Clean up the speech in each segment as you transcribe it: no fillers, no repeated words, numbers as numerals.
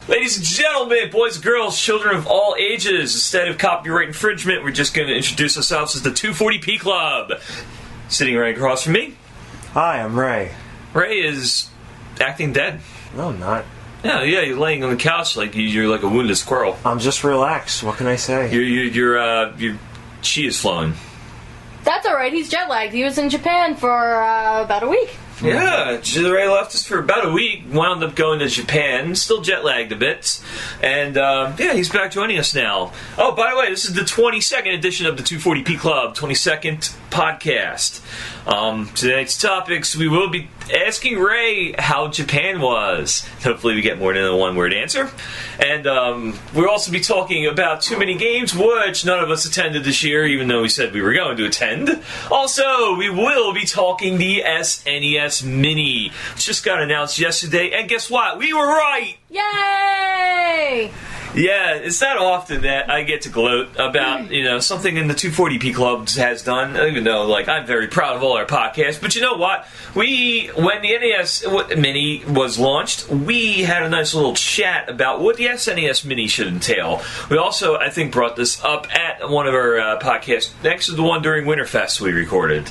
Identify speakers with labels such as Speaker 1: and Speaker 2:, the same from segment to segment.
Speaker 1: Ladies and gentlemen, boys and girls, children of all ages, instead of copyright infringement, we're just going to introduce ourselves as the 240p Club. Sitting right across from me.
Speaker 2: Hi, I'm Ray.
Speaker 1: Ray is acting dead.
Speaker 2: No, I'm not.
Speaker 1: Yeah, you're laying on the couch like you're like a wounded squirrel.
Speaker 2: I'm just relaxed. What can I say?
Speaker 1: Your chi is flowing.
Speaker 3: That's alright, he's jet lagged. He was in Japan for about a week.
Speaker 1: Yeah, Ray left us for about a week, wound up going to Japan, still jet lagged a bit, and yeah, he's back joining us now. Oh, by the way, this is the 22nd edition of the 240p Club, 22nd podcast. Tonight's topics, we will be asking Ray how Japan was. Hopefully we get more than a one-word answer. And we'll also be talking about too many games, which none of us attended this year, even though we said we were going to attend. Also, we will be talking the SNES Mini, which just got announced yesterday, and guess what? We were right!
Speaker 3: Yay!
Speaker 1: Yeah, it's not often that I get to gloat about, something in the 240p Club has done, even though, I'm very proud of all our podcasts. But you know what? When the NES Mini was launched, we had a nice little chat about what the SNES Mini should entail. We also, I think, brought this up at one of our podcasts, next to the one during Winterfest we recorded.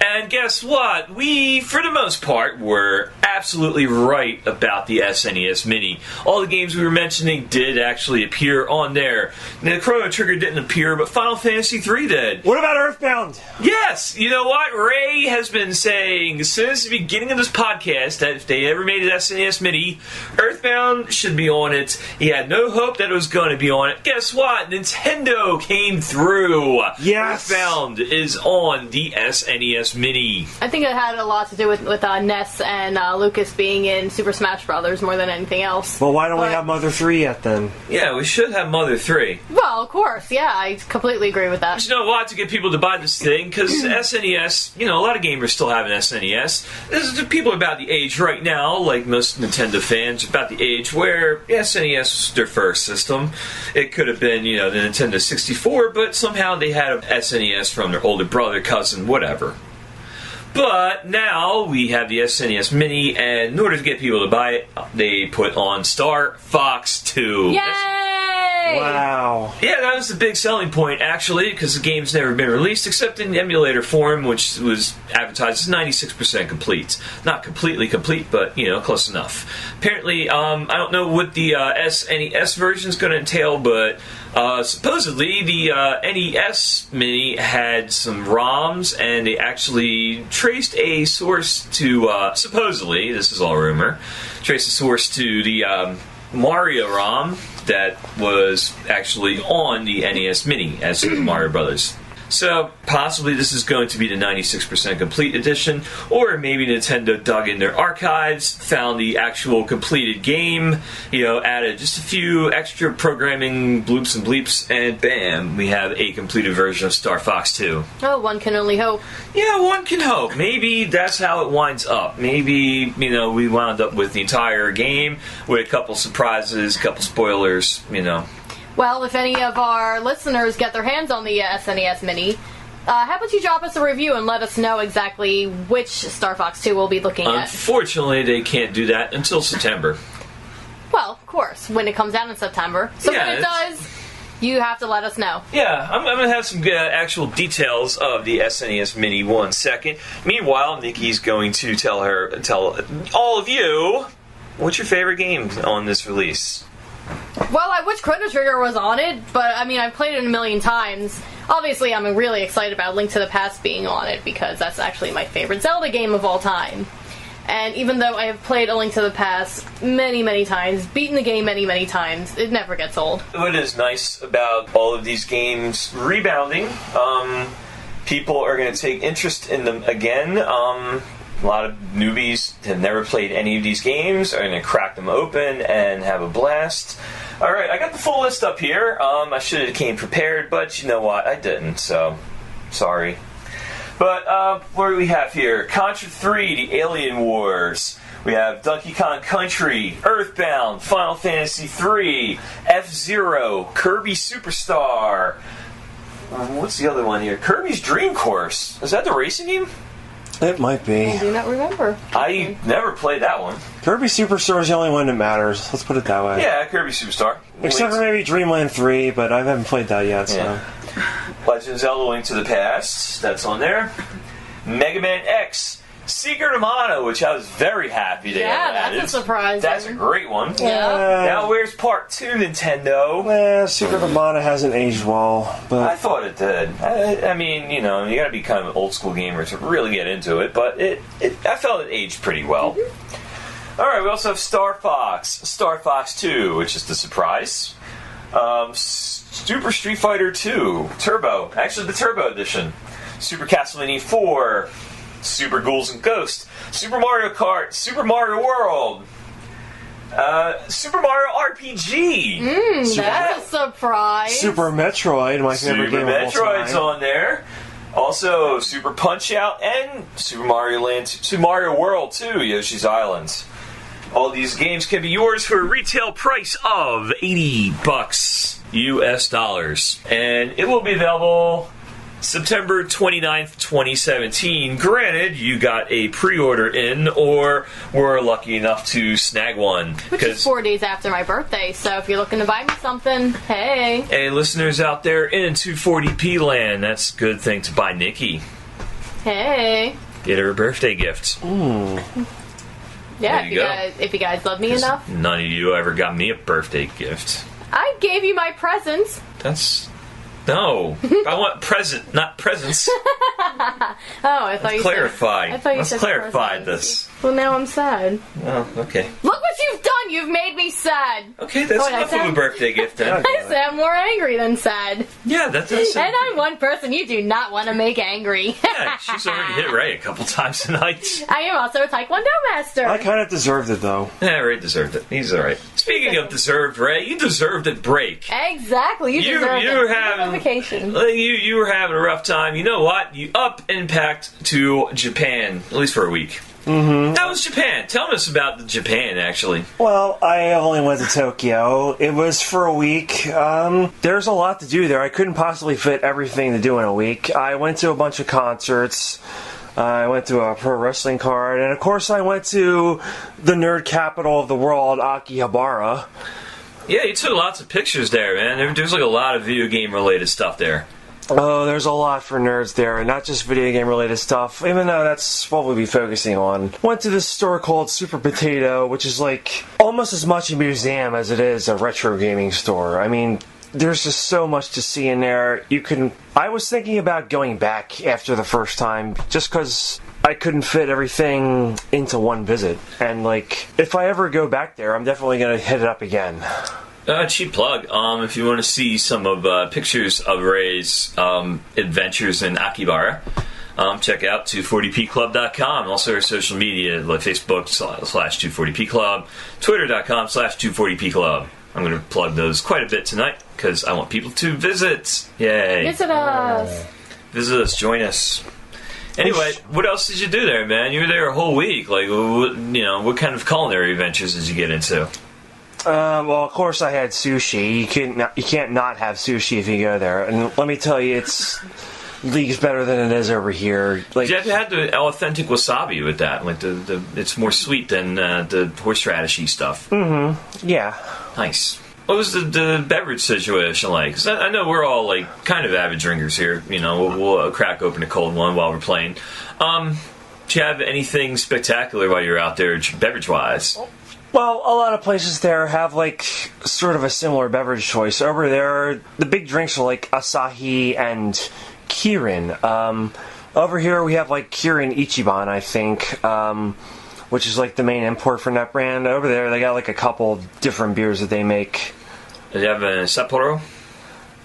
Speaker 1: And guess what? We, for the most part, were absolutely right about the SNES Mini. All the games we were mentioning did actually appear on there. Now, Chrono Trigger didn't appear, but Final Fantasy III did.
Speaker 2: What about Earthbound?
Speaker 1: Yes! You know what? Ray has been saying since the beginning of this podcast that if they ever made an SNES Mini, Earthbound should be on it. He had no hope that it was going to be on it. Guess what? Nintendo came through.
Speaker 2: Yes!
Speaker 1: Earthbound is on the SNES Mini.
Speaker 3: I think it had a lot to do with Ness and Lucas being in Super Smash Brothers more than anything else.
Speaker 2: Well, why don't we have Mother 3 yet then?
Speaker 1: Yeah, we should have Mother 3.
Speaker 3: Well, of course, yeah, I completely agree with that.
Speaker 1: But you know what, to get people to buy this thing, because SNES, a lot of gamers still have an SNES. There's people about the age right now, like most Nintendo fans, about the age where SNES was their first system. It could have been, the Nintendo 64, but somehow they had an SNES from their older brother, cousin, whatever. But now we have the SNES Mini, and in order to get people to buy it, they put on Star Fox 2.
Speaker 3: Yay!
Speaker 2: Wow.
Speaker 1: Yeah, that was the big selling point, actually, because the game's never been released, except in emulator form, which was advertised as 96% complete. Not completely complete, but, close enough. Apparently, I don't know what the SNES version is going to entail, but supposedly the NES Mini had some ROMs, and they actually traced a source to, supposedly, this is all rumor, traced a source to the Mario ROM that was actually on the NES Mini as Super Mario Brothers. So, possibly this is going to be the 96% complete edition, or maybe Nintendo dug in their archives, found the actual completed game, added just a few extra programming bloops and bleeps, and bam, we have a completed version of Star Fox 2.
Speaker 3: Oh, one can only hope.
Speaker 1: Yeah, one can hope. Maybe that's how it winds up. Maybe, we wound up with the entire game with a couple surprises, a couple spoilers,
Speaker 3: Well, if any of our listeners get their hands on the SNES Mini, how about you drop us a review and let us know exactly which Star Fox 2 we'll be looking at?
Speaker 1: Unfortunately, they can't do that until September.
Speaker 3: Well, of course, when it comes out in September. So
Speaker 1: yeah,
Speaker 3: when it does, you have to let us know.
Speaker 1: Yeah, I'm going to have some actual details of the SNES Mini 1 second. Meanwhile, Nikki's going to tell all of you, what's your favorite game on this release?
Speaker 3: Well, I wish Chrono Trigger was on it, but I've played it a million times. Obviously, I'm really excited about Link to the Past being on it, because that's actually my favorite Zelda game of all time. And even though I have played A Link to the Past many, many times, beaten the game many, many times, it never gets old.
Speaker 1: What is nice about all of these games rebounding, people are going to take interest in them again. A lot of newbies have never played any of these games, are going to crack them open and have a blast. Alright, I got the full list up here. I should have came prepared, but you know what? I didn't, so sorry. But what do we have here? Contra 3, The Alien Wars. We have Donkey Kong Country, Earthbound, Final Fantasy III, F-Zero, Kirby Superstar. What's the other one here? Kirby's Dream Course. Is that the racing game?
Speaker 2: It might be.
Speaker 3: I do not remember.
Speaker 1: I never played that one.
Speaker 2: Kirby Superstar is the only one that matters. Let's put it that way.
Speaker 1: Yeah, Kirby Superstar.
Speaker 2: Except for maybe Dreamland 3, but I haven't played that yet, so...
Speaker 1: Yeah. Legend of Zelda Link to the Past, that's on there. Mega Man X, Secret of Mana, which I was very happy to have added.
Speaker 3: That's a surprise.
Speaker 1: That's a great one.
Speaker 3: Yeah.
Speaker 1: Now where's Part 2, Nintendo?
Speaker 2: Secret of Mana hasn't aged well, but...
Speaker 1: I thought it did. I mean, you know, you gotta be kind of an old school gamer to really get into it, but I felt it aged pretty well.
Speaker 3: Mm-hmm.
Speaker 1: Alright, we also have Star Fox 2, which is the surprise. Super Street Fighter 2 Turbo, actually the Turbo Edition. Super Castlevania 4, Super Ghouls and Ghosts, Super Mario Kart, Super Mario World, Super Mario RPG.
Speaker 3: That's a surprise.
Speaker 2: Super Metroid, my favorite
Speaker 1: Super
Speaker 2: game of all
Speaker 1: Metroid's
Speaker 2: time.
Speaker 1: on there. Also, Super Punch Out and Super Mario Land, Super Mario World 2, Yoshi's Island. All these games can be yours for a retail price of $80 US dollars. And it will be available September 29th, 2017. Granted, you got a pre-order in or were lucky enough to snag one.
Speaker 3: Which is 4 days after my birthday, so if you're looking to buy me something, hey.
Speaker 1: Hey, listeners out there in 240p land, that's a good thing to buy Nikki.
Speaker 3: Hey.
Speaker 1: Get her a birthday gift.
Speaker 3: Yeah,
Speaker 1: There
Speaker 3: if you guys love me enough.
Speaker 1: None of you ever got me a birthday gift.
Speaker 3: I gave you my presents.
Speaker 1: That's... No. I want present, not presents.
Speaker 3: Oh, I thought you
Speaker 1: Clarify.
Speaker 3: said... I thought you
Speaker 1: Let's
Speaker 3: said
Speaker 1: clarify
Speaker 3: presents.
Speaker 1: this.
Speaker 3: Well, now I'm sad.
Speaker 1: Oh, okay.
Speaker 3: Look what you've done! You've made me sad!
Speaker 1: Okay, that's
Speaker 3: Oh,
Speaker 1: enough
Speaker 3: I
Speaker 1: of a
Speaker 3: sound-
Speaker 1: birthday gift then.
Speaker 3: I sound more angry than sad.
Speaker 1: Yeah, that's...
Speaker 3: And I'm one person you do not want to make angry.
Speaker 1: Yeah, she's already hit Ray a couple times tonight.
Speaker 3: I am also a Taekwondo master.
Speaker 2: I kind of deserved it, though.
Speaker 1: Yeah, Ray deserved it. He's alright. Speaking of deserved, Ray, you deserved a break.
Speaker 3: Exactly. You deserve
Speaker 1: you were
Speaker 3: it.
Speaker 1: having
Speaker 3: vacation.
Speaker 1: you were having a rough time. You know what? You up and packed to Japan, at least for a week. Mm-hmm. How was Japan? Tell us about Japan, actually.
Speaker 2: Well, I only went to Tokyo. It was for a week. There's a lot to do there. I couldn't possibly fit everything to do in a week. I went to a bunch of concerts. I went to a pro wrestling card. And, of course, I went to the nerd capital of the world, Akihabara.
Speaker 1: Yeah, you took lots of pictures there, man. There's like a lot of video game related stuff there.
Speaker 2: Oh, there's a lot for nerds there, and not just video game related stuff, even though that's what we'll be focusing on. Went to this store called Super Potato, which is like almost as much a museum as it is a retro gaming store. I mean, there's just so much to see in there. I was thinking about going back after the first time, just because I couldn't fit everything into one visit. And like, if I ever go back there, I'm definitely going to hit it up again.
Speaker 1: Cheap plug. If you want to see some of pictures of Ray's adventures in Akihabara, check out 240pclub.com. Also our social media, like Facebook /240pclub, Twitter.com /240pclub. I'm going to plug those quite a bit tonight because I want people to visit. Yay!
Speaker 3: Visit us.
Speaker 1: Visit us. Join us. Anyway, what else did you do there, man? You were there a whole week. Like, what kind of culinary adventures did you get into?
Speaker 2: Well, of course I had sushi. You can't not have sushi if you go there. And let me tell you, it's leagues better than it is over here. Like,
Speaker 1: you had the authentic wasabi with that. Like it's more sweet than the horseradish-y stuff.
Speaker 2: Mm-hmm. Yeah.
Speaker 1: Nice. What was the beverage situation like? 'Cause I know we're all like kind of avid drinkers here. You know, we'll crack open a cold one while we're playing. Did you have anything spectacular while you were out there, beverage-wise?
Speaker 2: Well, a lot of places there have, like, sort of a similar beverage choice. Over there, the big drinks are, like, Asahi and Kirin. Over here, we have, like, Kirin Ichiban, I think, which is, like, the main import from that brand. Over there, they got, like, a couple different beers that they make.
Speaker 1: Did you have a Sapporo?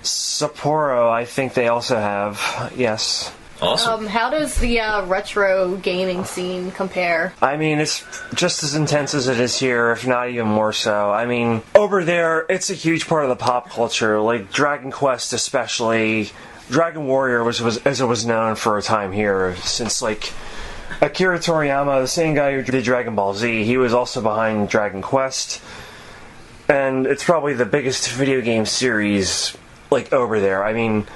Speaker 2: Sapporo, I think they also have, yes.
Speaker 1: Awesome.
Speaker 3: How does the retro gaming scene compare?
Speaker 2: I mean, it's just as intense as it is here, if not even more so. I mean, over there, it's a huge part of the pop culture. Like, Dragon Quest especially. Dragon Warrior was as it was known for a time here, since, like, Akira Toriyama, the same guy who did Dragon Ball Z, he was also behind Dragon Quest. And it's probably the biggest video game series, like, over there. I mean,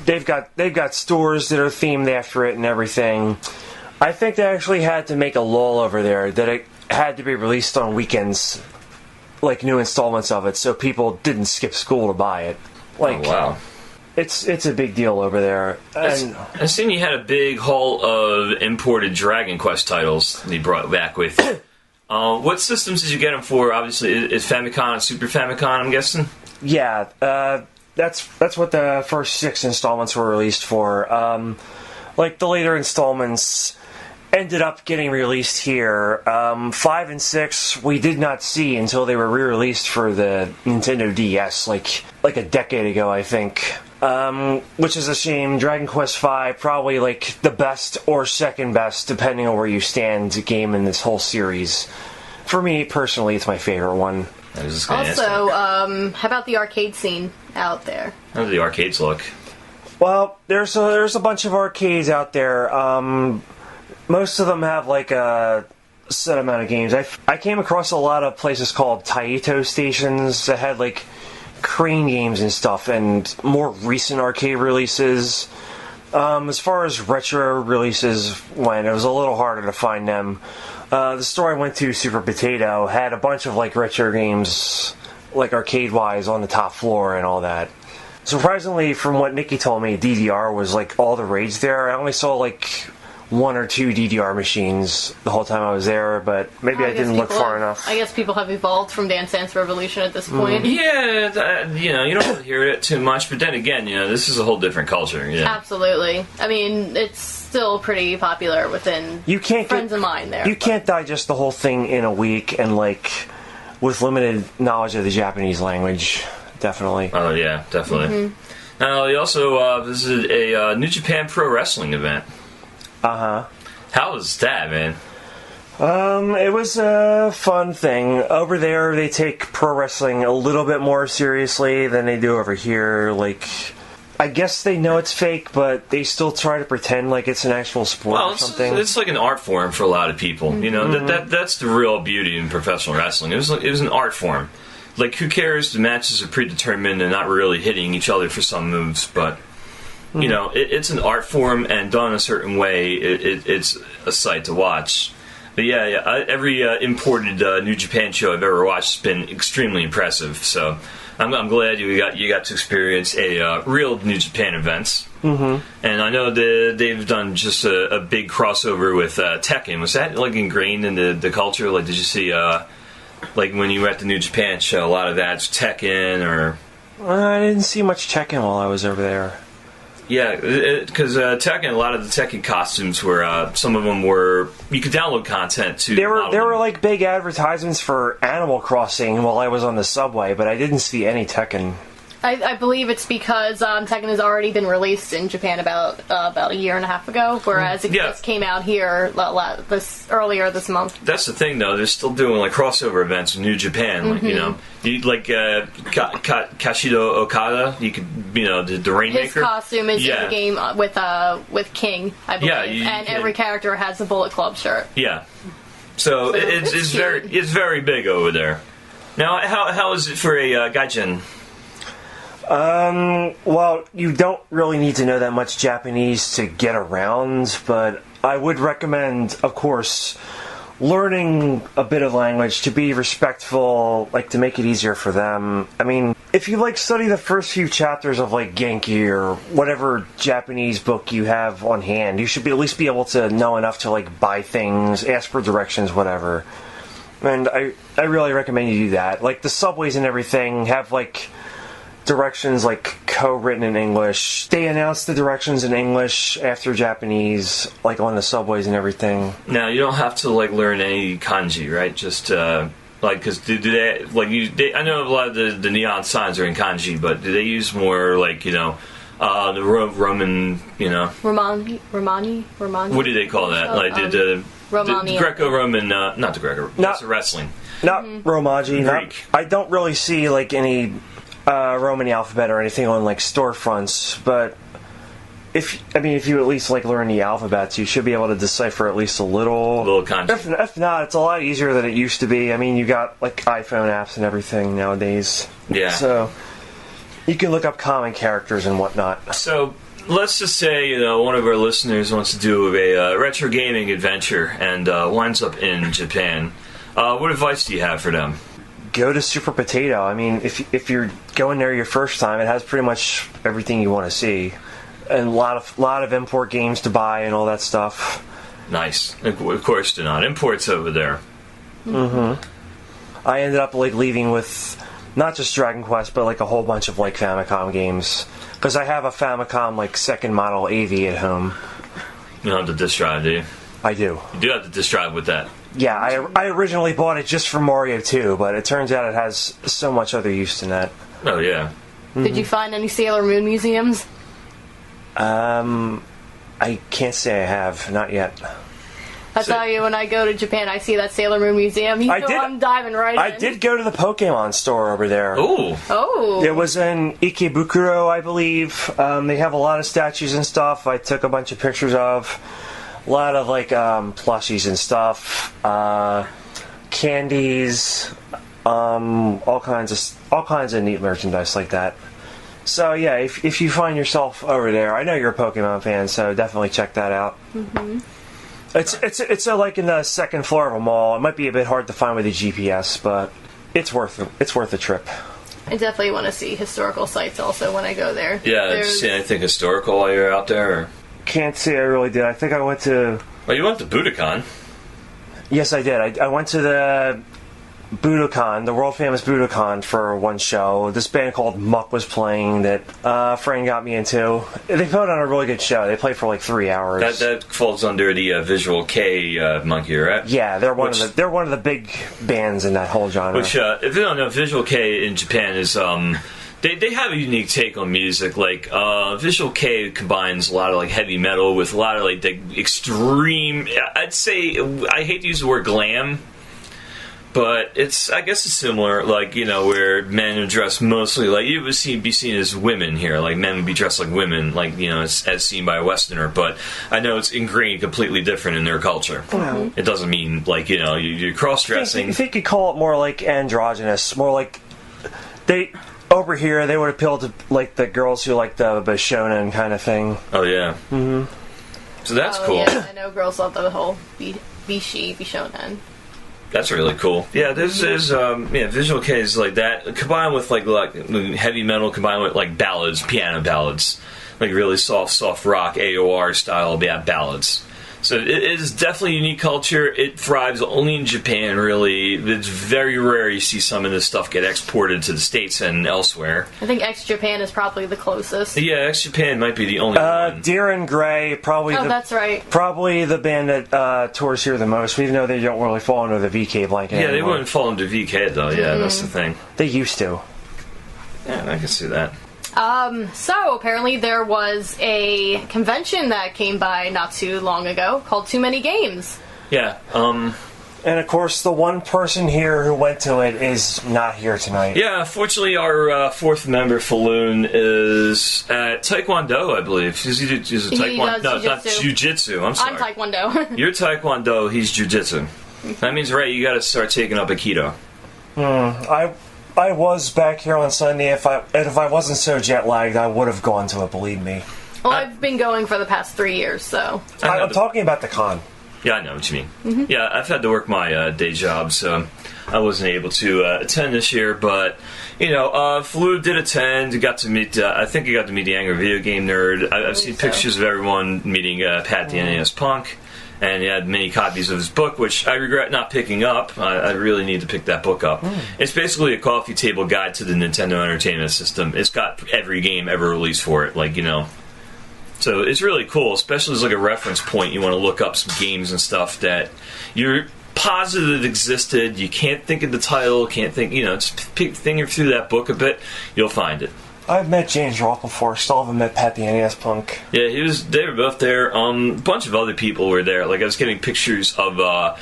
Speaker 2: they've got stores that are themed after it and everything. I think they actually had to make a law over there that it had to be released on weekends, like new installments of it, so people didn't skip school to buy it. Like,
Speaker 1: oh, wow.
Speaker 2: It's a big deal over there. And
Speaker 1: I've seen you had a big haul of imported Dragon Quest titles that you brought back with you. What systems did you get them for? Obviously, is Famicom and Super Famicom, I'm guessing?
Speaker 2: Yeah, that's what the first 6 installments were released for. Like, the later installments ended up getting released here. 5 and 6 we did not see until they were re-released for the Nintendo DS, like a decade ago, I think. Which is a shame. Dragon Quest V, probably like the best or second best, depending on where you stand, game in this whole series. For me, personally, it's my favorite one.
Speaker 3: Also, how about the arcade scene out there?
Speaker 1: How do the arcades look?
Speaker 2: Well, there's a bunch of arcades out there. Most of them have like a set amount of games. I came across a lot of places called Taito stations that had like Crane games and stuff, and more recent arcade releases. As far as retro releases went, it was a little harder to find them. The store I went to, Super Potato, had a bunch of like retro games, like arcade-wise, on the top floor and all that. Surprisingly, from what Nikki told me, DDR was like all the rage there. I only saw like 1 or 2 DDR machines the whole time I was there, but maybe I didn't look far enough.
Speaker 3: I guess people have evolved from Dance Dance Revolution at this point.
Speaker 1: Yeah, you don't really hear it too much, but then again, this is a whole different culture. Yeah.
Speaker 3: Absolutely. I mean, it's still pretty popular within friends of mine there.
Speaker 2: You can't digest the whole thing in a week and like with limited knowledge of the Japanese language. Definitely.
Speaker 1: Oh yeah, definitely. Mm-hmm. Now you also visited a New Japan Pro Wrestling event.
Speaker 2: Uh-huh.
Speaker 1: How was that, man?
Speaker 2: It was a fun thing. Over there, they take pro wrestling a little bit more seriously than they do over here. Like, I guess they know it's fake, but they still try to pretend like it's an actual sport or something.
Speaker 1: It's like an art form for a lot of people. Mm-hmm. That's the real beauty in professional wrestling. It was an art form. Like, who cares? The matches are predetermined and not really hitting each other for some moves, but it's an art form, and done a certain way, it's a sight to watch. But every imported New Japan show I've ever watched has been extremely impressive. So I'm glad you got to experience a real New Japan event. Mm-hmm. And I know they've done just a big crossover with Tekken. Was that like ingrained in the culture? Like, did you see like when you were at the New Japan show, a lot of that's Tekken or?
Speaker 2: I didn't see much Tekken while I was over there.
Speaker 1: Yeah, because Tekken, a lot of the Tekken costumes were, some of them were, you could download content to.
Speaker 2: There were like big advertisements for Animal Crossing while I was on the subway, but I didn't see any Tekken.
Speaker 3: I believe it's because Tekken has already been released in Japan about a year and a half ago, whereas it just came out here earlier this month.
Speaker 1: That's the thing, though. They're still doing like crossover events in New Japan, like Kashido Okada. You could, the Rainmaker.
Speaker 3: His costume is in the game with King, I believe, every character has a Bullet Club shirt.
Speaker 1: Yeah, so it's very big over there. Now, how is it for a gaijin?
Speaker 2: Well, you don't really need to know that much Japanese to get around, but I would recommend, of course, learning a bit of language to be respectful, like to make it easier for them. I mean, if you study the first few chapters of Genki or whatever Japanese book you have on hand, you should at least be able to know enough to buy things, ask for directions, whatever. And I really recommend you do that. Like the subways and everything have directions co-written in English. They announce the directions in English after Japanese, on the subways and everything.
Speaker 1: Now you don't have to learn any kanji, right? Just because do they I know a lot of the neon signs are in kanji, but do they use more the Roman,
Speaker 3: Romani?
Speaker 1: What do they call that?
Speaker 3: Romani.
Speaker 1: The Greco-Roman, not the Greco. That's wrestling.
Speaker 2: Not Romaji.
Speaker 1: Greek.
Speaker 2: I don't really see any Roman alphabet or anything on storefronts, but if you at least learn the alphabets, you should be able to decipher at least a little
Speaker 1: kanji.
Speaker 2: If not, it's a lot easier than it used to be. I mean, you got iPhone apps and everything nowadays.
Speaker 1: Yeah.
Speaker 2: So you can look up common characters and whatnot.
Speaker 1: So let's just say, one of our listeners wants to do a retro gaming adventure and winds up in Japan. What advice do you have for them?
Speaker 2: Go to Super Potato. I mean, if you're going there your first time, it has pretty much everything you want to see, and a lot of import games to buy and all that stuff.
Speaker 1: Nice. Of course, they're not imports over there.
Speaker 2: I ended up leaving with not just Dragon Quest, but a whole bunch of Famicom games, because I have a Famicom second model AV at home.
Speaker 1: You don't have the disk drive, do you?
Speaker 2: I do.
Speaker 1: You do have the disk drive with that.
Speaker 2: Yeah, I originally bought it just for Mario 2, but it turns out it has so much other use than that.
Speaker 1: Oh, yeah.
Speaker 3: Did you find any Sailor Moon museums?
Speaker 2: I can't say I have. Not yet.
Speaker 3: I tell you, when I go to Japan, I see that Sailor Moon museum. I'm diving right in.
Speaker 2: I did go to the Pokemon store over there.
Speaker 3: Oh.
Speaker 2: It was in Ikebukuro, I believe. They have a lot of statues and stuff I took a bunch of pictures of. A lot of plushies and stuff, candies, all kinds of neat merchandise like that. So yeah, if you find yourself over there, I know you're a Pokemon fan, so definitely check that out. It's in the second floor of a mall. It might be a bit hard to find with a GPS, but it's worth the trip.
Speaker 3: I definitely want to see historical sites also when I go there.
Speaker 1: Yeah, did you see anything historical while you're out there? Or?
Speaker 2: Can't say I really did. I think I went to...
Speaker 1: Well, you went to Budokan.
Speaker 2: Yes, I did. I went to the Budokan, the world-famous Budokan, for one show. This band called Muck was playing that a friend got me into. They put on a really good show. They played for 3 hours.
Speaker 1: That falls under the Visual K monkey, right?
Speaker 2: Yeah, they're one of the big bands in that whole genre.
Speaker 1: Which, if you don't know, Visual K in Japan is... They have a unique take on music. Visual K combines a lot of heavy metal with a lot of the extreme. I'd say, I hate to use the word glam, but I guess it's similar. Where men are dressed mostly you would be seen as women here. Men would be dressed like women, as seen by a Westerner. But I know it's ingrained completely different in their culture. It doesn't mean you're cross dressing.
Speaker 2: I think you call it more androgynous, more they. Over here, they would appeal to the girls who like the shonen kind of thing.
Speaker 1: Oh yeah. So that's cool.
Speaker 3: Yeah, I know girls love the whole shonen.
Speaker 1: That's really cool. Yeah, there's Visual K is like that combined with like heavy metal combined with ballads, piano ballads, really soft rock AOR style ballads. So it is definitely a unique culture. It thrives only in Japan, really. It's very rare you see some of this stuff get exported to the States and elsewhere.
Speaker 3: I think X-Japan is probably the closest.
Speaker 1: Yeah, X-Japan might be the only one.
Speaker 2: Deer and Grey, probably.
Speaker 3: Oh, that's right.
Speaker 2: Probably the band that tours here the most, even though they don't really fall under the VK blanket anymore.
Speaker 1: They wouldn't fall under VK, though. Yeah, that's the thing.
Speaker 2: They used to.
Speaker 1: Yeah, I can see that.
Speaker 3: So apparently there was a convention that came by not too long ago called Too Many Games.
Speaker 1: Yeah,
Speaker 2: And of course, the one person here who went to it is not here tonight.
Speaker 1: Yeah, fortunately, our fourth member, Falloon, is at Taekwondo, I believe. He's a Taekwondo. No, not Jiu-Jitsu. I'm sorry.
Speaker 3: I'm Taekwondo.
Speaker 1: You're Taekwondo, he's Jiu-Jitsu. That means, right, you gotta start taking up Aikido.
Speaker 2: I was back here on Sunday. If I wasn't so jet lagged, I would have gone to it. Believe me.
Speaker 3: Well, I've been going for the past 3 years, so.
Speaker 2: I'm talking about the con.
Speaker 1: Yeah, I know what you mean. Yeah, I've had to work my day job, so I wasn't able to attend this year. But Flu did attend. Got to meet. I think he got to meet the Angry Video Game Nerd. I've seen pictures of everyone meeting Pat the NES Punk. And he had many copies of his book, which I regret not picking up. I really need to pick that book up. It's basically a coffee table guide to the Nintendo Entertainment System. It's got every game ever released for it, So it's really cool, especially as a reference point. You want to look up some games and stuff that you're positive existed. You can't think of the title, just thinking through that book a bit, you'll find it.
Speaker 2: I've met James Roth before. Still haven't met Pat the NES Punk.
Speaker 1: Yeah, they were both there. A bunch of other people were there. I was getting pictures of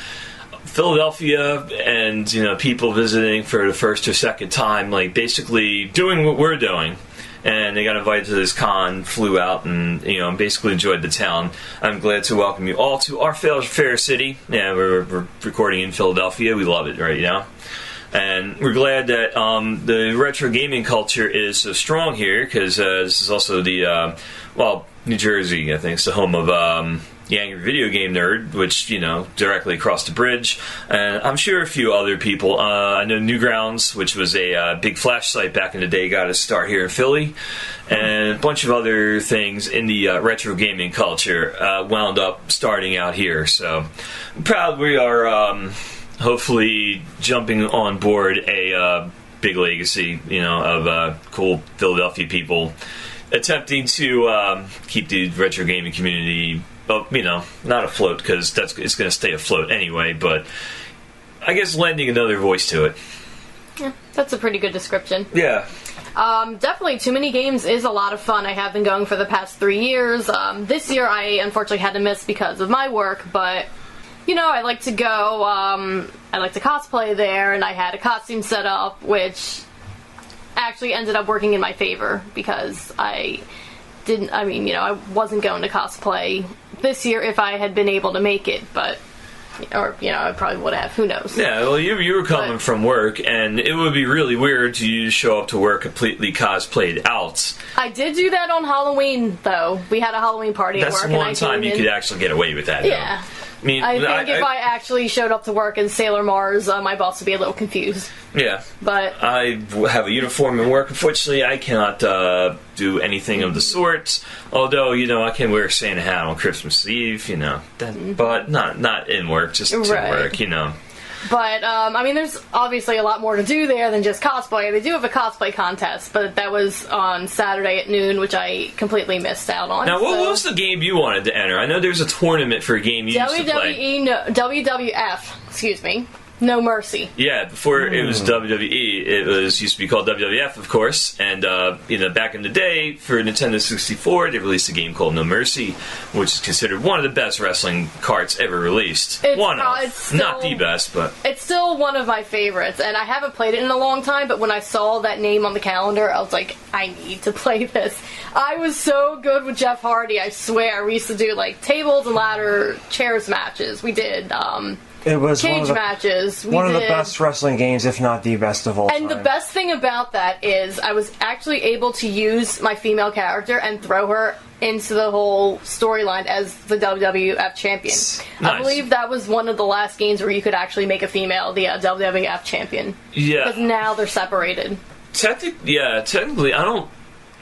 Speaker 1: Philadelphia and people visiting for the first or second time, basically doing what we're doing. And they got invited to this con, flew out, and basically enjoyed the town. I'm glad to welcome you all to our fair city. Yeah, we're recording in Philadelphia. We love it, right? And we're glad that the retro gaming culture is so strong here, because this is also the, New Jersey, I think, is the home of the Angry Video Game Nerd, which, directly across the bridge. And I'm sure a few other people. I know Newgrounds, which was a big Flash site back in the day, got a start here in Philly. And a bunch of other things in the retro gaming culture wound up starting out here. So I'm proud we are hopefully jumping on board a big legacy, of cool Philadelphia people attempting to keep the retro gaming community, not afloat, because it's going to stay afloat anyway, but I guess lending another voice to it.
Speaker 3: Yeah, that's a pretty good description.
Speaker 1: Yeah.
Speaker 3: Definitely, Too Many Games is a lot of fun. I have been going for the past 3 years. This year I unfortunately had to miss because of my work, but I like to go, I like to cosplay there, and I had a costume set up, which actually ended up working in my favor, because I wasn't going to cosplay this year if I had been able to make it, but, I probably would have, who knows.
Speaker 1: Yeah, well, you were coming from work, and it would be really weird to you show up to work completely cosplayed out.
Speaker 3: I did do that on Halloween, though. We had a Halloween party at work.
Speaker 1: That's one time you could actually get away with that.
Speaker 3: Yeah.
Speaker 1: Though.
Speaker 3: I think if I actually showed up to work in Sailor Mars, my boss would be a little confused.
Speaker 1: Yeah.
Speaker 3: But
Speaker 1: I have a uniform in work. Unfortunately, I cannot do anything of the sort. Although, I can wear a Santa hat on Christmas Eve, but not in work, just to work,
Speaker 3: But, there's obviously a lot more to do there than just cosplay. They do have a cosplay contest, but that was on Saturday at noon, which I completely missed out on.
Speaker 1: Now, what was the game you wanted to enter? I know there's a tournament for a game you used to play. WWF, No Mercy. Yeah, before it was WWE, it used to be called WWF, of course. And back in the day, for Nintendo 64, they released a game called No Mercy, which is considered one of the best wrestling carts ever released. Not the best, but
Speaker 3: it's still one of my favorites. And I haven't played it in a long time, but when I saw that name on the calendar, I was like, I need to play this. I was so good with Jeff Hardy. I swear, we used to do tables and ladder chairs matches. We did.
Speaker 2: It was
Speaker 3: cage matches.
Speaker 2: One of the best wrestling games, if not the best of all time.
Speaker 3: And the best thing about that is I was actually able to use my female character and throw her into the whole storyline as the WWF champion.
Speaker 1: Nice.
Speaker 3: I believe that was one of the last games where you could actually make a female the WWF champion.
Speaker 1: Yeah.
Speaker 3: Because now they're separated.
Speaker 1: Technically, I don't...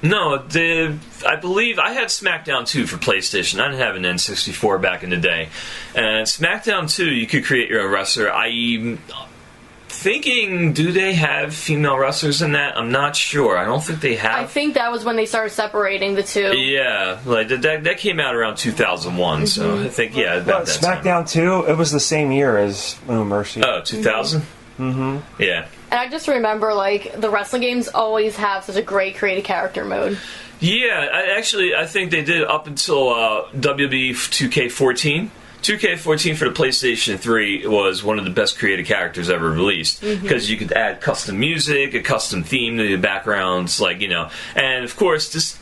Speaker 1: No, I believe I had SmackDown 2 for PlayStation. I didn't have an N64 back in the day. And SmackDown 2, you could create your own wrestler. I'm thinking, do they have female wrestlers in that? I'm not sure. I don't think they have.
Speaker 3: I think that was when they started separating the two.
Speaker 1: Yeah, that came out around 2001, so I think, about that
Speaker 2: SmackDown 2, it was the same year as No Mercy.
Speaker 1: Oh, 2000? Mm-hmm. Yeah.
Speaker 3: And I just remember, the wrestling games always have such a great creative character mode.
Speaker 1: Yeah, I think they did up until WWE 2K14. 2K14 for the PlayStation 3 was one of the best creative characters ever released, because you could add custom music, a custom theme to the backgrounds, and of course, just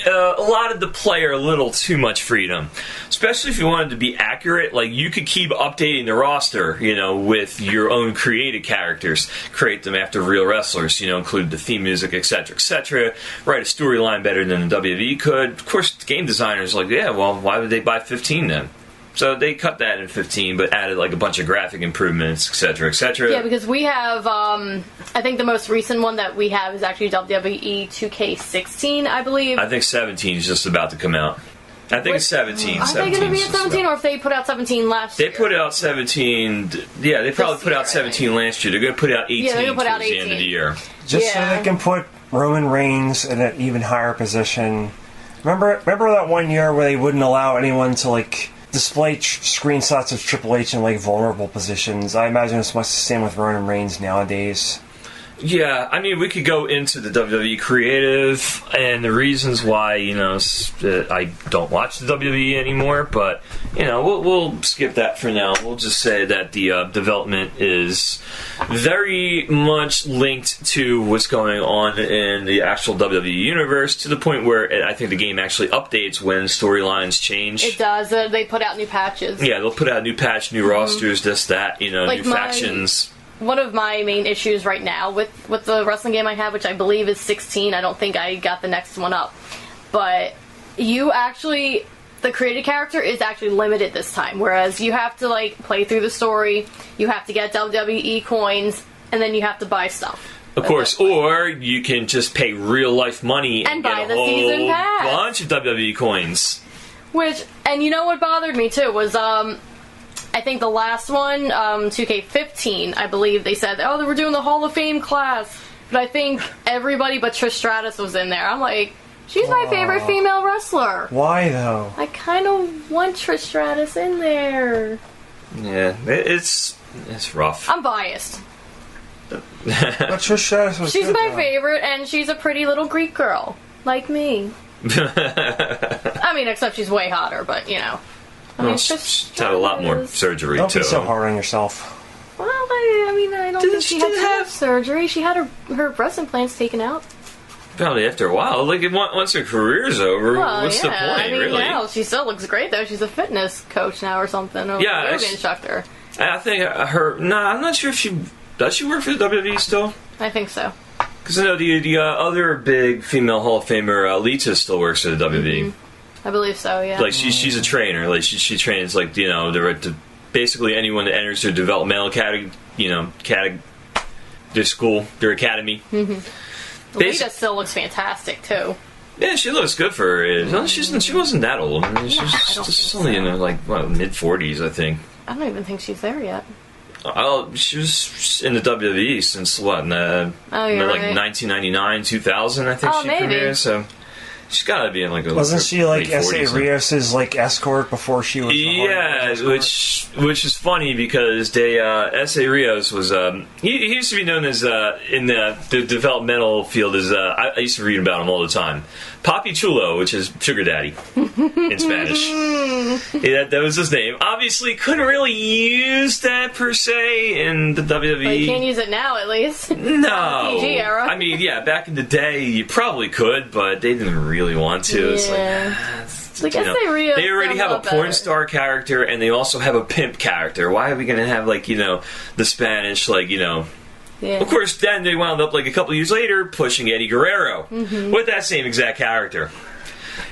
Speaker 1: allotted the player a little too much freedom, especially if you wanted to be accurate. You could keep updating the roster, with your own created characters, create them after real wrestlers, include the theme music, etc., etc. Write a storyline better than the WWE could. Of course, the game designers why would they buy 15 then? So they cut that in 15, but added a bunch of graphic improvements, etc., etc.
Speaker 3: Yeah, because we have, I think the most recent one that we have is actually WWE 2K16, I believe.
Speaker 1: I think 17 is just about to come out. I think it's 17.
Speaker 3: Are they going to be at 17, or if they put out 17 last year?
Speaker 1: They put out 17. Yeah, they probably put out 17 last year. They're going to put out 18 towards the end of the year.
Speaker 2: Just so they can put Roman Reigns in an even higher position. Remember that one year where they wouldn't allow anyone to, display screenshots of Triple H in vulnerable positions? I imagine it's much the same with Roman Reigns nowadays.
Speaker 1: Yeah, we could go into the WWE creative and the reasons why, I don't watch the WWE anymore, but, we'll skip that for now. We'll just say that the development is very much linked to what's going on in the actual WWE universe, to the point where I think the game actually updates when storylines change.
Speaker 3: It does. They put out new patches.
Speaker 1: Yeah, they'll put out new patch, new rosters, this, that, new factions.
Speaker 3: one of my main issues right now with the wrestling game I have, which I believe is 16. I don't think I got the next one up. But the created character is actually limited this time, whereas you have to, like, play through the story, you have to get WWE coins, and then you have to buy stuff.
Speaker 1: Of course, or you can just pay real-life money and
Speaker 3: buy
Speaker 1: get
Speaker 3: the
Speaker 1: a
Speaker 3: season pass.
Speaker 1: whole bunch of WWE coins.
Speaker 3: And you know what bothered me, too, was, I think the last one, 2K15, I believe they said, oh, they were doing the Hall of Fame class. But I think everybody but Trish Stratus was in there. I'm like, she's my favorite female wrestler.
Speaker 2: Why, though?
Speaker 3: I kind of want Trish Stratus in there.
Speaker 1: Yeah, it's rough.
Speaker 3: I'm biased.
Speaker 2: But Trish Stratus was
Speaker 3: She's
Speaker 2: good,
Speaker 3: my
Speaker 2: though.
Speaker 3: favorite, and she's a pretty little Greek girl. Like me. I mean, except she's way hotter, but, you know.
Speaker 1: She's had a lot more surgery,
Speaker 2: Don't
Speaker 1: too.
Speaker 2: be so hard on yourself.
Speaker 3: Well, I don't think she had too much surgery. She had her breast implants taken out.
Speaker 1: Probably after a while. Like, once her career's over, what's the point,
Speaker 3: I mean,
Speaker 1: really?
Speaker 3: now she still looks great, though. She's a fitness coach now or something. Or yoga instructor.
Speaker 1: I think I'm not sure if she... Does she work for the WWE still?
Speaker 3: I think so.
Speaker 1: Because I know the other big female Hall of Famer, Lita, still works for the WWE.
Speaker 3: I believe so, yeah.
Speaker 1: Like, she's a trainer. Like, she trains, like, you know, basically anyone that enters their developmental their school, their academy.
Speaker 3: Lita still looks fantastic, too.
Speaker 1: Yeah, she looks good for her age. No, she wasn't that old. I mean, she's only in her, like, mid-40s, I think.
Speaker 3: I don't even think she's there yet.
Speaker 1: Oh, she was in the WWE since, what,
Speaker 3: right.
Speaker 1: 1999, 2000, I think she premiered, so... She's got to be in like a
Speaker 2: Wasn't she like S.A.
Speaker 1: 40s,
Speaker 2: Rios' like escort before she was?
Speaker 1: Yeah, which is funny because S.A. Rios was he used to be known as in the developmental field as I used to read about him all the time. Papi Chulo, which is sugar daddy in Spanish. Yeah, that was his name. Obviously, couldn't really use that per se in the WWE.
Speaker 3: Well, you can't use it now, at least.
Speaker 1: No,
Speaker 3: PG era.
Speaker 1: I mean, yeah, back in the day, you probably could, but they didn't really want to. It's like, they already have a porn star character, and they also have a pimp character. Why are we going to have, like, you know, the Spanish, like, you know...
Speaker 3: Yeah.
Speaker 1: Of course, then they wound up, like, a couple years later, pushing Eddie Guerrero with that same exact character.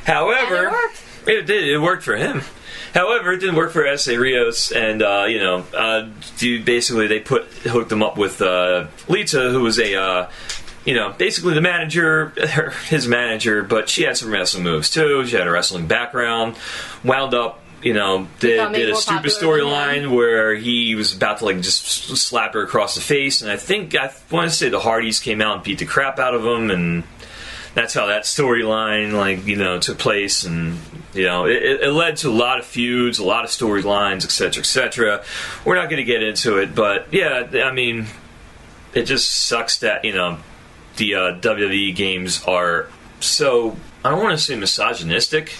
Speaker 1: However,
Speaker 3: and it worked.
Speaker 1: It did. It worked for him. However, it didn't work for S.A. Rios, and, basically they hooked him up with Lita, who was basically the manager, his manager, but she had some wrestling moves, too. She had a wrestling background. Wound up, did a stupid storyline where he was about to, like, just slap her across the face, and I want to say the Hardys came out and beat the crap out of him, and that's how that storyline, like, took place, and, it led to a lot of feuds, a lot of storylines, etc., etc. We're not going to get into it, but, yeah, I mean, it just sucks that, the WWE games are so, I don't want to say misogynistic,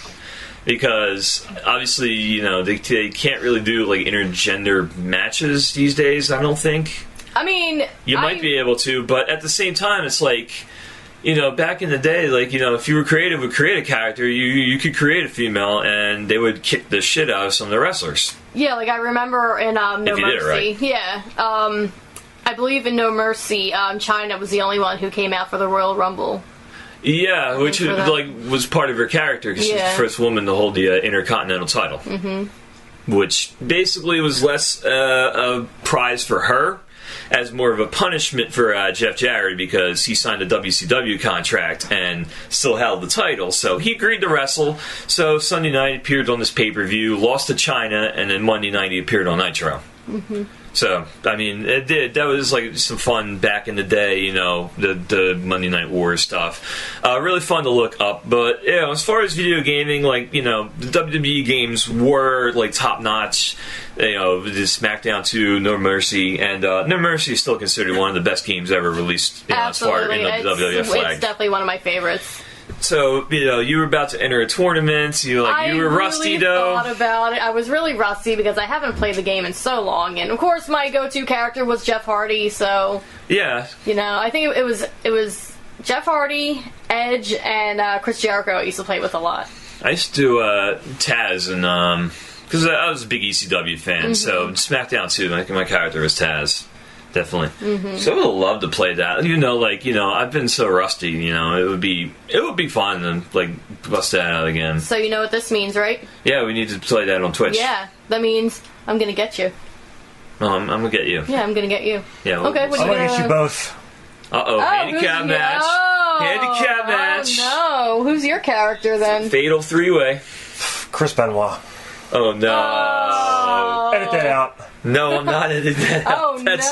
Speaker 1: because obviously, they can't really do, like, intergender matches these days, I don't think.
Speaker 3: I mean...
Speaker 1: You might be able to, but at the same time, it's like, back in the day, like, if you were creative with create a character, you could create a female, and they would kick the shit out of some of the wrestlers.
Speaker 3: Yeah, like, I remember in No Mercy.
Speaker 1: Did it right.
Speaker 3: Yeah. I believe in No Mercy, China was the only one who came out for the Royal Rumble.
Speaker 1: Yeah, which was part of her character, because she's the first woman to hold the Intercontinental title. Mm-hmm. Which basically was less a prize for her, as more of a punishment for Jeff Jarrett, because he signed a WCW contract and still held the title. So he agreed to wrestle. So Sunday night he appeared on this pay-per-view, lost to China, and then Monday night he appeared on Nitro. Mm-hmm. So, I mean, it did. That was, like, some fun back in the day, the Monday Night Wars stuff. Really fun to look up. But, as far as video gaming, like, the WWE games were, like, top-notch. The SmackDown 2, No Mercy. And No Mercy is still considered one of the best games ever released as far in the WWF flag.
Speaker 3: It's definitely one of my favorites.
Speaker 1: So, you were about to enter a tournament. You were rusty, though.
Speaker 3: I thought about it. I was really rusty because I haven't played the game in so long. And, of course, my go-to character was Jeff Hardy, so...
Speaker 1: Yeah.
Speaker 3: I think it was Jeff Hardy, Edge, and Chris Jericho I used to play with a lot.
Speaker 1: I used to do Taz, and... because I was a big ECW fan, so SmackDown 2, my character was Taz. definitely. So I would love to play that. Even though, like, I've been so rusty. It would be fun to like bust that out again.
Speaker 3: So you know what this means, right?
Speaker 1: Yeah, we need to play that on Twitch.
Speaker 3: Yeah, that means I'm gonna get you.
Speaker 1: I'm gonna get you.
Speaker 3: Yeah, I'm gonna get you.
Speaker 1: Yeah.
Speaker 3: Okay. What
Speaker 2: I'm
Speaker 3: are you
Speaker 2: gonna get you both.
Speaker 1: Handicap match. Handicap match.
Speaker 3: Oh no, who's your character then?
Speaker 1: Fatal 3-way.
Speaker 2: Chris Benoit.
Speaker 1: Oh no.
Speaker 3: Oh.
Speaker 2: Edit that out.
Speaker 1: No, I'm not editing that out.
Speaker 3: Oh,
Speaker 1: That's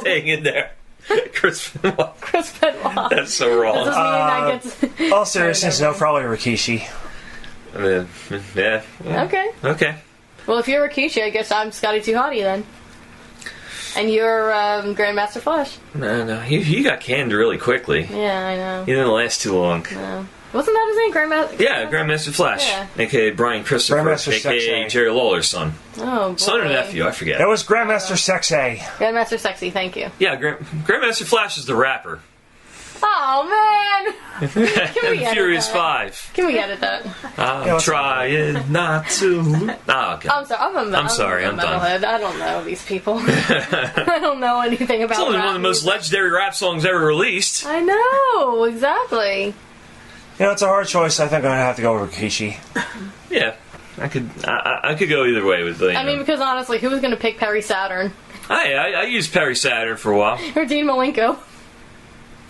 Speaker 1: staying in there. Chris Benoit.
Speaker 3: Chris Benoit.
Speaker 1: That's so wrong.
Speaker 3: Does this mean that gets...
Speaker 2: All seriousness, no, probably Rikishi.
Speaker 1: Yeah.
Speaker 3: Okay. Well, if you're Rikishi, I guess I'm Scotty 2 Hottie then. And you're Grandmaster Flash.
Speaker 1: No. He got canned really quickly.
Speaker 3: Yeah, I know.
Speaker 1: He didn't last too long.
Speaker 3: No. Wasn't that his name, Grandmaster?
Speaker 1: Yeah, Grandmaster Flash,
Speaker 3: Yeah.
Speaker 1: a.k.a. Brian Christopher,
Speaker 2: Grandmaster
Speaker 1: a.k.a.
Speaker 2: Sexay.
Speaker 1: Jerry Lawler's son.
Speaker 3: Oh, boy.
Speaker 1: Son or nephew, I forget.
Speaker 2: That was Grandmaster Sexay.
Speaker 3: Grandmaster Sexy, thank you.
Speaker 1: Yeah, Grandmaster Flash is the rapper.
Speaker 3: Oh, man! Can we edit
Speaker 1: Furious
Speaker 3: that?
Speaker 1: 5.
Speaker 3: Can we edit that?
Speaker 1: I'm trying not to. Oh, God.
Speaker 3: I'm sorry, I'm
Speaker 1: done.
Speaker 3: metalhead. I don't know these people. I don't know anything about
Speaker 1: It's only
Speaker 3: rap
Speaker 1: one of the most
Speaker 3: music.
Speaker 1: legendary rap songs ever released.
Speaker 3: I know, exactly.
Speaker 2: It's a hard choice. I think I'm gonna have to go with Rikishi.
Speaker 1: Yeah, I could go either way with the.
Speaker 3: I mean, because honestly, who was going to pick Perry Saturn?
Speaker 1: I used Perry Saturn for a while.
Speaker 3: Or Dean Malenko?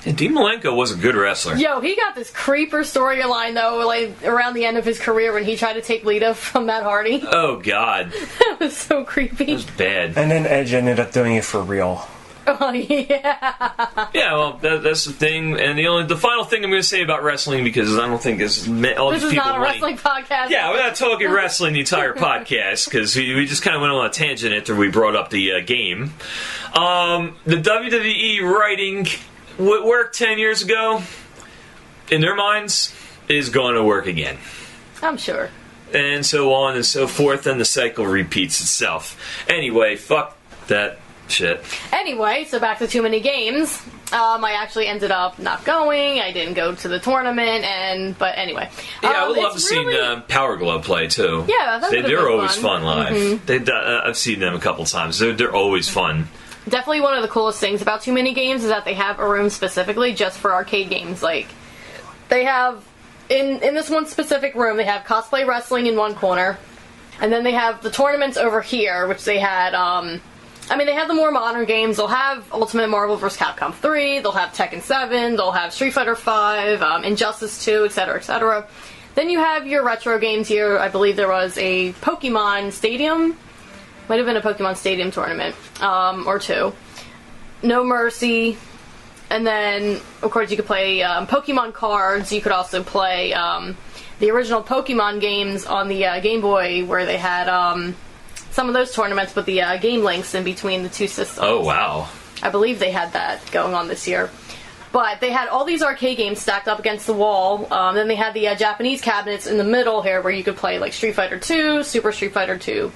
Speaker 1: And Dean Malenko was a good wrestler.
Speaker 3: Yo, he got this creeper storyline, though, like, around the end of his career when he tried to take Lita from Matt Hardy.
Speaker 1: Oh, God.
Speaker 3: That was so creepy.
Speaker 1: It was bad.
Speaker 2: And then Edge ended up doing it for real.
Speaker 3: Oh, yeah.
Speaker 1: Yeah, well, that's the thing. And the final thing I'm going to say about wrestling, because I don't think all
Speaker 3: This
Speaker 1: these
Speaker 3: is
Speaker 1: people
Speaker 3: not a wrestling podcast.
Speaker 1: Yeah, we're not talking wrestling the entire podcast, because we just kind of went on a tangent after we brought up the game. The WWE writing what worked 10 years ago, in their minds, is going to work again.
Speaker 3: I'm sure.
Speaker 1: And so on and so forth, and the cycle repeats itself. Anyway, fuck that shit.
Speaker 3: Anyway, so back to Too Many Games. I actually ended up not going. I didn't go to the tournament, but anyway.
Speaker 1: Yeah, I would love to
Speaker 3: it's
Speaker 1: see
Speaker 3: really...
Speaker 1: Power Glove play too.
Speaker 3: Yeah, that would've been
Speaker 1: they're always
Speaker 3: fun
Speaker 1: live. Mm-hmm. I've seen them a couple times. They're always fun.
Speaker 3: Definitely one of the coolest things about Too Many Games is that they have a room specifically just for arcade games. Like, they have, in this one specific room, they have cosplay wrestling in one corner, and then they have the tournaments over here, which they had, they have the more modern games. They'll have Ultimate Marvel vs. Capcom 3, they'll have Tekken 7, they'll have Street Fighter 5, Injustice 2, etc., etc. Then you have your retro games here. I believe there was a Pokemon Stadium. Might have been a Pokemon Stadium tournament, or two. No Mercy. And then, of course, you could play Pokemon cards. You could also play the original Pokemon games on the Game Boy, where they had some of those tournaments with the game links in between the two systems.
Speaker 1: Oh, wow.
Speaker 3: I believe they had that going on this year. But they had all these arcade games stacked up against the wall. Then they had the Japanese cabinets in the middle here, where you could play like Street Fighter 2, Super Street Fighter 2.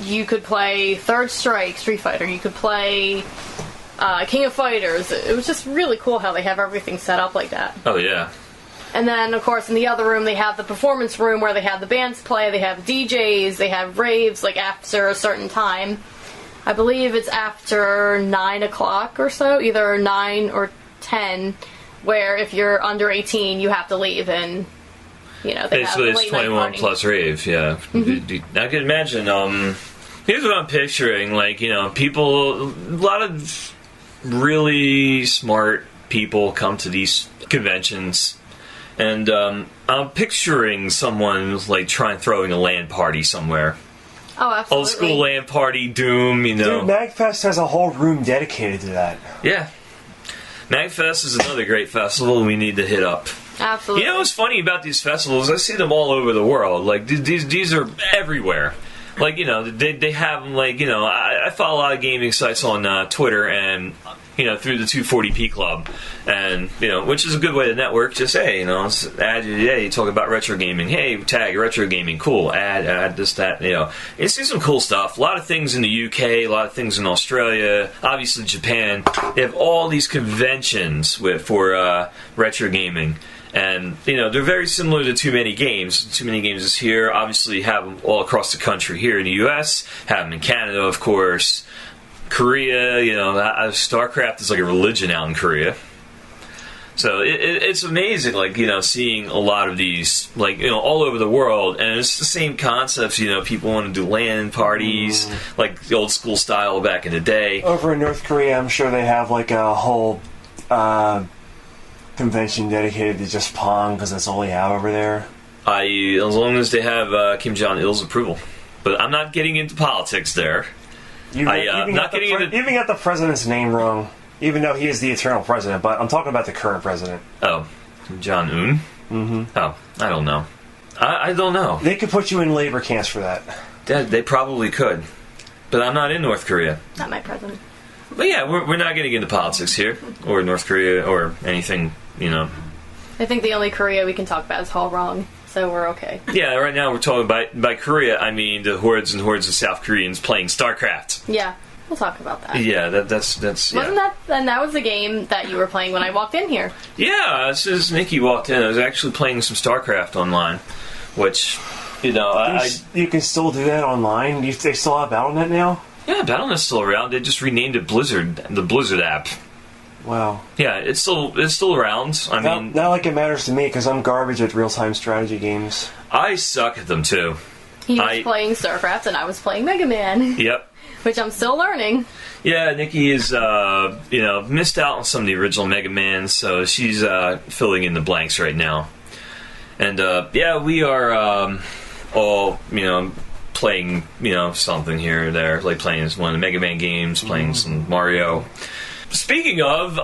Speaker 3: You could play Third Strike, Street Fighter. You could play King of Fighters. It was just really cool how they have everything set up like that.
Speaker 1: Oh, yeah.
Speaker 3: And then, of course, in the other room, they have the performance room where they have the bands play, they have DJs, they have raves, like, after a certain time. I believe it's after 9 o'clock or so, either 9 or 10, where if you're under 18, you have to leave, and... they
Speaker 1: basically,
Speaker 3: have a
Speaker 1: it's 21 plus rave, yeah. Mm-hmm. I can imagine, here's what I'm picturing, people, a lot of really smart people come to these conventions, and I'm picturing someone, throwing a LAN party somewhere.
Speaker 3: Oh, absolutely.
Speaker 1: Old school LAN party, Doom,
Speaker 2: Dude, MagFest has a whole room dedicated to that.
Speaker 1: Yeah. MagFest is another great festival we need to hit up.
Speaker 3: Absolutely.
Speaker 1: You know what's funny about these festivals? I see them all over the world. These are everywhere. They have them, I follow a lot of gaming sites on Twitter and, through the 240p Club. And, which is a good way to network. Just, hey, you talk about retro gaming. Hey, tag retro gaming. Cool. Add this, that, You see some cool stuff. A lot of things in the UK, a lot of things in Australia, obviously Japan. They have all these conventions for retro gaming. And, they're very similar to Too Many Games. Too Many Games is here. Obviously, have them all across the country. Here in the U.S., have them in Canada, of course. Korea, StarCraft is like a religion out in Korea. So it's amazing, seeing a lot of these, all over the world, and it's the same concepts. People want to do LAN parties, like the old school style back in the day.
Speaker 2: Over in North Korea, I'm sure they have a whole convention dedicated to just Pong, because that's all they have over there.
Speaker 1: As long as they have Kim Jong-il's approval. But I'm not getting into politics there.
Speaker 2: You even got the president's name wrong. Even though he is the eternal president, but I'm talking about the current president.
Speaker 1: Oh, Jong-un? Mm-hmm. Oh, I don't know. I don't know.
Speaker 2: They could put you in labor camps for that.
Speaker 1: They probably could. But I'm not in North Korea.
Speaker 3: Not my president.
Speaker 1: But yeah, we're not getting into politics here, or North Korea, or anything,
Speaker 3: I think the only Korea we can talk about is Hall Wrong, so we're okay.
Speaker 1: Yeah, right now we're talking by Korea, I mean the hordes and hordes of South Koreans playing StarCraft.
Speaker 3: Yeah. We'll talk about that.
Speaker 1: Yeah, that's.
Speaker 3: Wasn't that? And that was the game that you were playing when I walked in here.
Speaker 1: Yeah, as soon as Nikki walked in, I was actually playing some StarCraft online, which, you can
Speaker 2: still do that online. They still have BattleNet now.
Speaker 1: Yeah, BattleNet's still around. They just renamed it Blizzard, the Blizzard app.
Speaker 2: Wow.
Speaker 1: Yeah, it's still around. I mean,
Speaker 2: not like it matters to me because I'm garbage at real-time strategy games.
Speaker 1: I suck at them too.
Speaker 3: He was playing StarCraft and I was playing Mega Man.
Speaker 1: Yep.
Speaker 3: Which I'm still learning.
Speaker 1: Yeah, Nikki is, missed out on some of the original Mega Man, so she's filling in the blanks right now. And, we are all, playing, something here or there, like playing one of the Mega Man games, playing some Mario. Speaking of,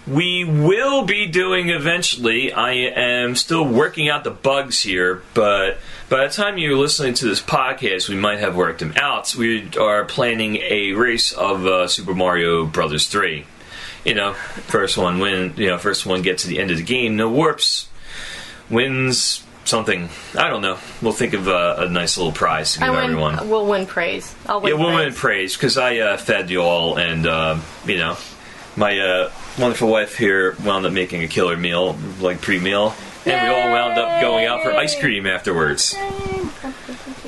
Speaker 1: we will be doing eventually. I am still working out the bugs here, but by the time you're listening to this podcast, we might have worked them out. We are planning a race of Super Mario Brothers 3. First one gets to the end of the game, no warps, wins something. I don't know. We'll think of a nice little prize to give everyone.
Speaker 3: We'll win praise.
Speaker 1: We'll win praise because I fed you all, and my wonderful wife here wound up making a killer meal, pre-meal, and we all wound up going out for ice cream afterwards.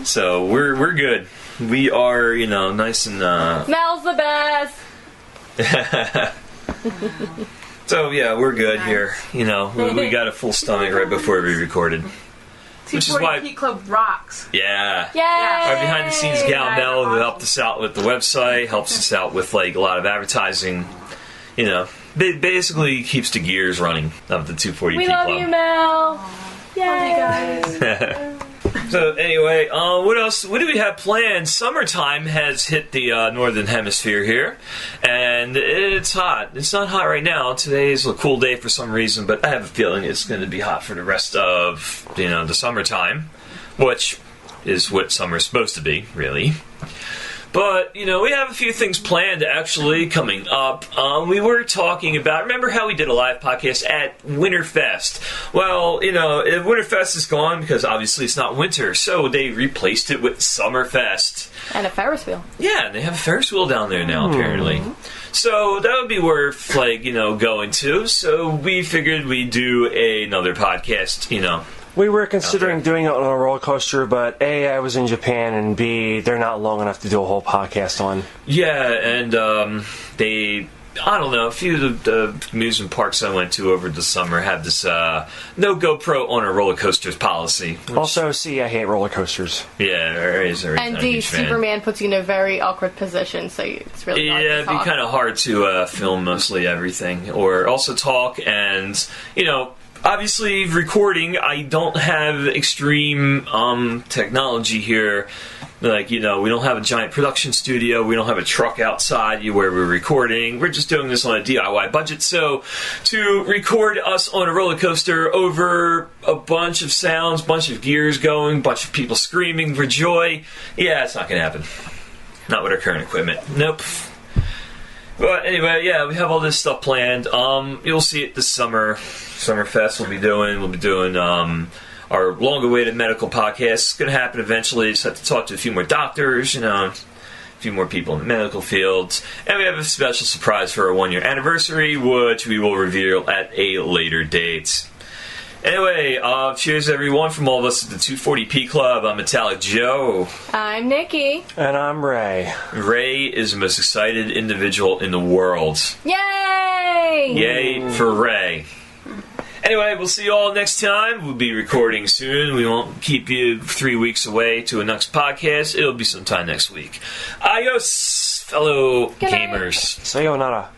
Speaker 1: So we're good. We are, nice and
Speaker 3: Mel's the best.
Speaker 1: So yeah, we're good here. We got a full stomach right before we recorded. Which is why
Speaker 4: P Club rocks.
Speaker 1: Yeah.
Speaker 3: Yay!
Speaker 1: Our behind the scenes gal Mel, who helped us out with the website, helps us out with a lot of advertising. Basically keeps the gears running of the 240p
Speaker 3: We
Speaker 1: Club.
Speaker 3: love you, Mel. Yay,
Speaker 4: guys.
Speaker 1: So anyway, what else? What do we have planned? Summertime has hit the northern hemisphere here, and it's hot. It's not hot right now. Today is a cool day for some reason, but I have a feeling it's going to be hot for the rest of the summertime, which is what summer's supposed to be, really. But, we have a few things planned, actually, coming up. We were talking about, remember how we did a live podcast at Winterfest? Well, Winterfest is gone because obviously it's not winter, so they replaced it with Summerfest.
Speaker 3: And a Ferris wheel.
Speaker 1: Yeah, and they have a Ferris wheel down there now, apparently. So that would be worth, going to. So we figured we'd do another podcast,
Speaker 2: We were considering doing it on a roller coaster, but A, I was in Japan, and B, they're not long enough to do a whole podcast on.
Speaker 1: Yeah, and I don't know, a few of the amusement parks I went to over the summer had this no GoPro on a roller coasters policy.
Speaker 2: Also, C, I hate roller coasters.
Speaker 1: Yeah,
Speaker 3: and D, Superman puts you in a very awkward position, so it's really hard to
Speaker 1: it'd be kind of hard to film mostly everything, or also talk, and, obviously, recording, I don't have extreme technology here. We don't have a giant production studio. We don't have a truck outside where we're recording. We're just doing this on a DIY budget. So to record us on a roller coaster over a bunch of sounds, bunch of gears going, bunch of people screaming for joy, yeah, it's not going to happen. Not with our current equipment. Nope. But anyway, yeah, we have all this stuff planned. You'll see it this summer. Summerfest we'll be doing our long-awaited medical podcast. It's going to happen eventually. Just have to talk to a few more doctors, a few more people in the medical field. And we have a special surprise for our 1-year anniversary, which we will reveal at a later date. Anyway, cheers everyone from all of us at the 240p Club. I'm Metallic Joe.
Speaker 3: I'm Nikki.
Speaker 2: And I'm Ray.
Speaker 1: Ray is the most excited individual in the world.
Speaker 3: Yay!
Speaker 1: Yay for Ray. Anyway, we'll see you all next time. We'll be recording soon. We won't keep you 3 weeks away to a next podcast. It'll be sometime next week. Adios, fellow
Speaker 3: Good night.
Speaker 1: gamers.
Speaker 2: Sayonara.